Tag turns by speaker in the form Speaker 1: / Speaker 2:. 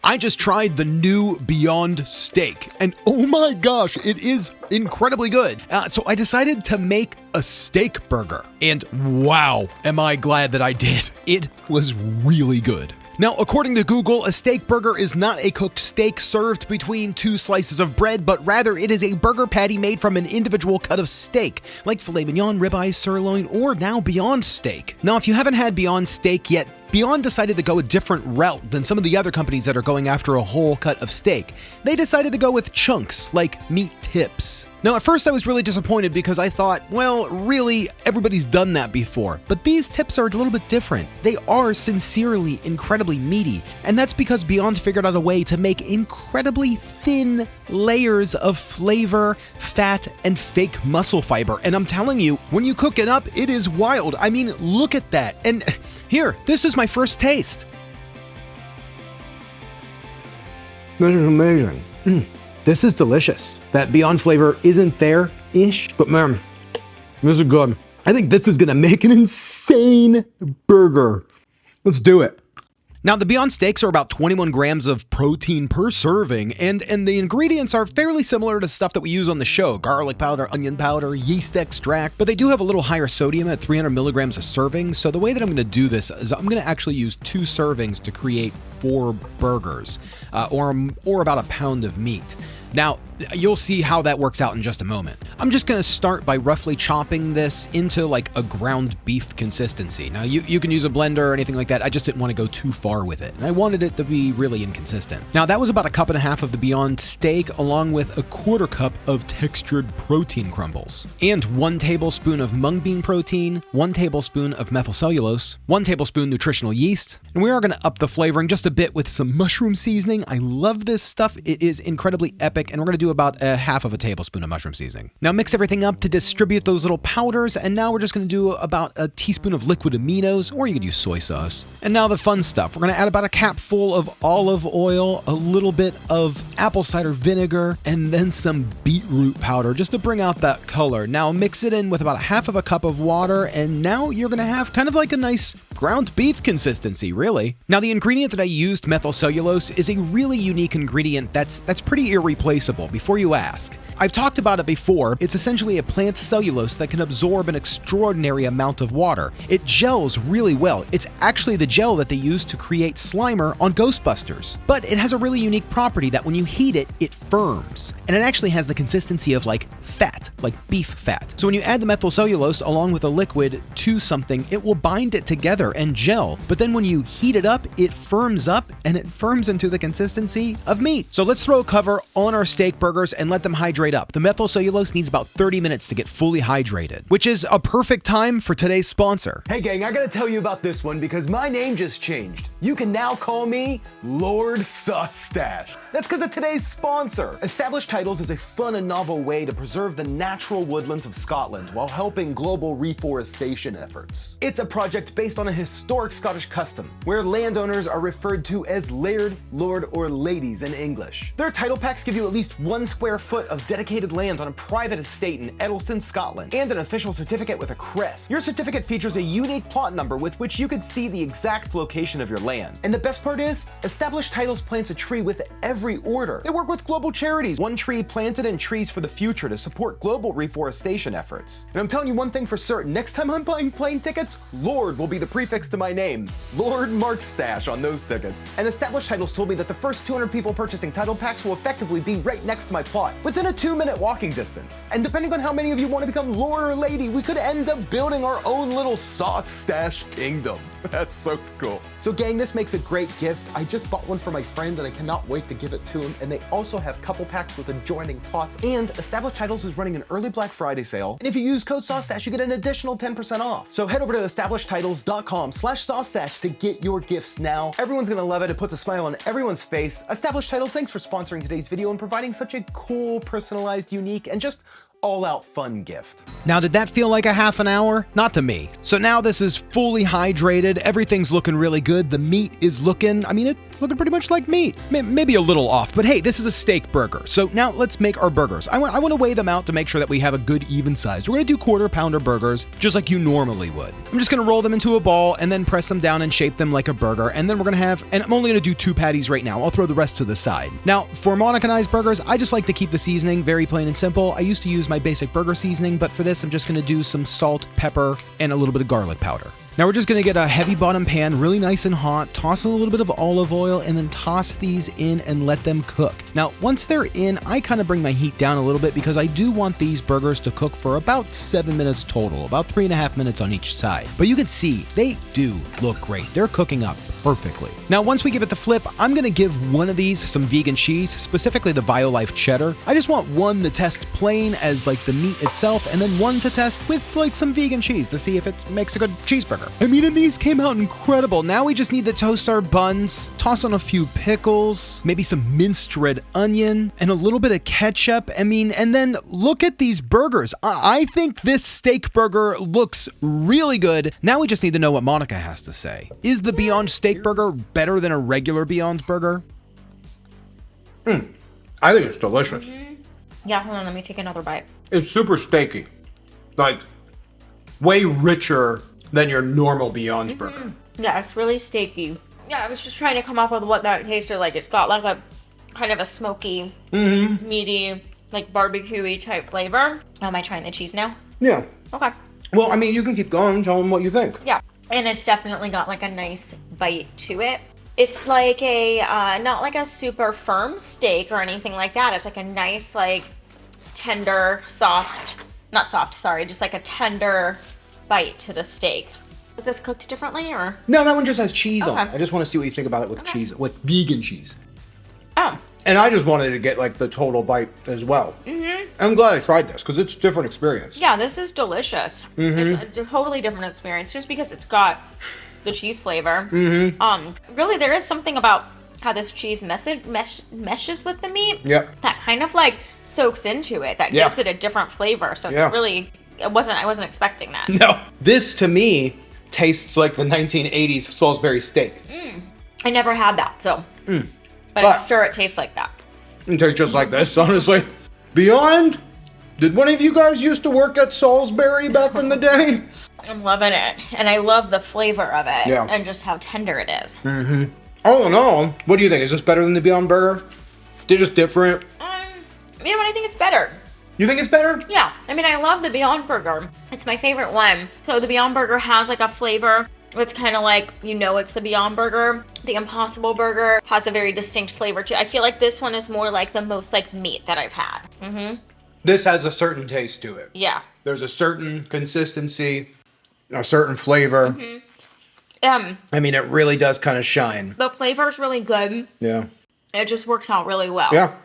Speaker 1: I just tried the new Beyond Steak, and oh my gosh, it is incredibly good. So I decided to make a steak burger, and wow, am I glad that I did. It was really good. Now, according to Google, a steak burger is not a cooked steak served between two slices of bread, but rather it is a burger patty made from an individual cut of steak, like filet mignon, ribeye, sirloin, or now Beyond Steak. Now, if you haven't had Beyond Steak yet, Beyond decided to go a different route than some of the other companies that are going after a whole cut of steak. They decided to go with chunks, like meat tips. Now, at first I was really disappointed because I thought, well, really, everybody's done that before. But these tips are a little bit different. They are sincerely incredibly meaty, and that's because Beyond figured out a way to make incredibly thin layers of flavor, fat, and fake muscle fiber. And I'm telling you, when you cook it up, it is wild. I mean, look at that. And here, this is my first taste.
Speaker 2: This is amazing. This is delicious. That Beyond flavor isn't there-ish, but man, this is good. I think this is gonna make an insane burger. Let's do it.
Speaker 1: Now, the Beyond Steaks are about 21 grams of protein per serving, and the ingredients are fairly similar to stuff that we use on the show: garlic powder, onion powder, yeast extract, but they do have a little higher sodium at 300 milligrams a serving. So the way that I'm going to do this is I'm going to actually use 2 servings to create 4 burgers, or about a pound of meat. Now, you'll see how that works out in just a moment. I'm just going to start by roughly chopping this into like a ground beef consistency. Now, you can use a blender or anything like that. I just didn't want to go too far with it, and I wanted it to be really inconsistent. Now, that was about 1.5 cups of the Beyond Steak, along with 1/4 cup of textured protein crumbles, and 1 tablespoon of mung bean protein, 1 tablespoon of methylcellulose, 1 tablespoon nutritional yeast, and we are going to up the flavoring just a bit with some mushroom seasoning. I love this stuff. It is incredibly epic, and we're going to do about 1/2 tablespoon of mushroom seasoning. Now mix everything up to distribute those little powders, and now we're just going to do about 1 teaspoon of liquid aminos, or you could use soy sauce. And now the fun stuff. We're going to add about 1 capful of olive oil, a little bit of apple cider vinegar, and then some beetroot powder just to bring out that color. Now mix it in with about 1/2 cup of water, and now you're going to have kind of like a nice ground beef consistency, really. Now, the ingredient that I used, methylcellulose, is a really unique ingredient that's pretty irreplaceable, before you ask. I've talked about it before. It's essentially a plant cellulose that can absorb an extraordinary amount of water. It gels really well. It's actually the gel that they used to create Slimer on Ghostbusters. But it has a really unique property that when you heat it, it firms. And it actually has the consistency of like fat, like beef fat. So when you add the methylcellulose along with a liquid to something, it will bind it together and gel. But then when you heat it up, it firms up, and it firms into the consistency of meat. So let's throw a cover on our steak burgers and let them hydrate up. The methylcellulose needs about 30 minutes to get fully hydrated, which is a perfect time for today's sponsor.
Speaker 3: Hey gang, I gotta tell you about this one because my name just changed. You can now call me Lord Saucestache. That's because of today's sponsor. Established Titles is a fun and novel way to preserve the natural woodlands of Scotland while helping global reforestation efforts. It's a project based on a historic Scottish custom where landowners are referred to as laird, lord, or ladies in English. Their title packs give you at least 1 square foot of dedicated land on a private estate in Edelston, Scotland, and an official certificate with a crest. Your certificate features a unique plot number with which you can see the exact location of your land. And the best part is, Established Titles plants a tree with every order. They work with global charities, One Tree Planted and Trees for the Future, to support global reforestation efforts. And I'm telling you one thing for certain, next time I'm buying plane tickets, Lord will be the prefix to my name. Lord Mark Stache on those tickets. And Established Titles told me that the first 200 people purchasing title packs will effectively be right next to my plot, within a 2-minute walking distance. And depending on how many of you want to become lord or lady, we could end up building our own little Saucestache kingdom. That's so cool. So gang, this makes a great gift. I just bought one for my friend and I cannot wait to give it to him. And they also have couple packs with adjoining plots. And Established Titles is running an early Black Friday sale. And if you use code Saucestache, you get an additional 10% off. So head over to establishedtitles.com/Saucestache to get your gifts now. Everyone's gonna love it. It puts a smile on everyone's face. Established Titles, thanks for sponsoring today's video and providing such a cool, personalized, unique, and just all-out fun gift.
Speaker 1: Now, did that feel like a half an hour? Not to me. So now this is fully hydrated. Everything's looking really good. The meat is looking, I mean, it's looking pretty much like meat. Maybe a little off, but hey, this is a steak burger. So now let's make our burgers. I want to weigh them out to make sure that we have a good even size. We're going to do quarter-pounder burgers, just like you normally would. I'm just going to roll them into a ball and then press them down and shape them like a burger. And then we're going to have, and I'm only going to do 2 patties right now. I'll throw the rest to the side. Now, for Monica and I's burgers, I just like to keep the seasoning very plain and simple. I used to use my basic burger seasoning, but for this, I'm just going to do some salt, pepper, and a little bit of garlic powder. Now we're just going to get a heavy bottom pan, really nice and hot, toss in a little bit of olive oil, and then toss these in and let them cook. Now, once they're in, I kind of bring my heat down a little bit because I do want these burgers to cook for about 7 minutes total, about 3.5 minutes on each side. But you can see, they do look great. They're cooking up perfectly. Now, once we give it the flip, I'm going to give one of these some vegan cheese, specifically the Violife cheddar. I just want one to test plain as like the meat itself, and then one to test with like some vegan cheese to see if it makes a good cheeseburger. I mean, and these came out incredible. Now we just need to toast our buns, toss on a few pickles, maybe some minced red onion, and a little bit of ketchup. I mean, and then look at these burgers. I think this steak burger looks really good. Now we just need to know what Monica has to say. Is the Beyond Steak Burger better than a regular Beyond Burger?
Speaker 2: I think it's delicious.
Speaker 4: Yeah, hold on, let me take another bite.
Speaker 2: It's super steaky. Like, way richer than your normal Beyond Burger.
Speaker 4: Yeah, it's really steaky. Yeah, I was just trying to come up with what that tasted like. It's got like a kind of a smoky, meaty, like barbecue-y type flavor. Oh, am I trying the cheese now?
Speaker 2: Yeah.
Speaker 4: Okay.
Speaker 2: Well, I mean, you can keep going. Tell them what you think.
Speaker 4: Yeah, and it's definitely got like a nice bite to it. It's like a, not like a super firm steak or anything like that. It's like a nice, like, tender, soft, not soft, sorry, just like a tender bite to the steak. Is this cooked differently or?
Speaker 2: No, that one just has cheese on
Speaker 4: Okay.
Speaker 2: it. I just want to see what you think about it with cheese, with vegan cheese.
Speaker 4: Oh.
Speaker 2: And I just wanted to get like the total bite as well. I'm glad I tried this because it's a different experience.
Speaker 4: Yeah, this is delicious. It's a totally different experience just because it's got the cheese flavor. Really, there is something about how this cheese meshes with the meat.
Speaker 2: Yep.
Speaker 4: That kind of like soaks into it. That gives it a different flavor. So it's really, I wasn't expecting that.
Speaker 2: No. This to me tastes like the 1980s Salisbury steak.
Speaker 4: I never had that, so. But I'm sure it tastes like that.
Speaker 2: It tastes just like this, honestly. Beyond, did one of you guys used to work at Salisbury back in the day?
Speaker 4: I'm loving it. And I love the flavor of it.
Speaker 2: Yeah.
Speaker 4: And just how tender it is.
Speaker 2: All in all, what do you think? Is this better than the Beyond Burger? They're just different.
Speaker 4: You know what? I think it's better.
Speaker 2: You think it's better?
Speaker 4: Yeah. I mean, I love the Beyond Burger. It's my favorite one. So the Beyond Burger has like a flavor. It's kind of like, you know, it's the Beyond Burger. The Impossible Burger has a very distinct flavor too. I feel like this one is more like the most like meat that I've had.
Speaker 2: This has a certain taste to it.
Speaker 4: Yeah.
Speaker 2: There's a certain consistency, a certain flavor. I mean, it really does kind of shine.
Speaker 4: The flavor's really good.
Speaker 2: Yeah.
Speaker 4: It just works out really well.
Speaker 2: Yeah.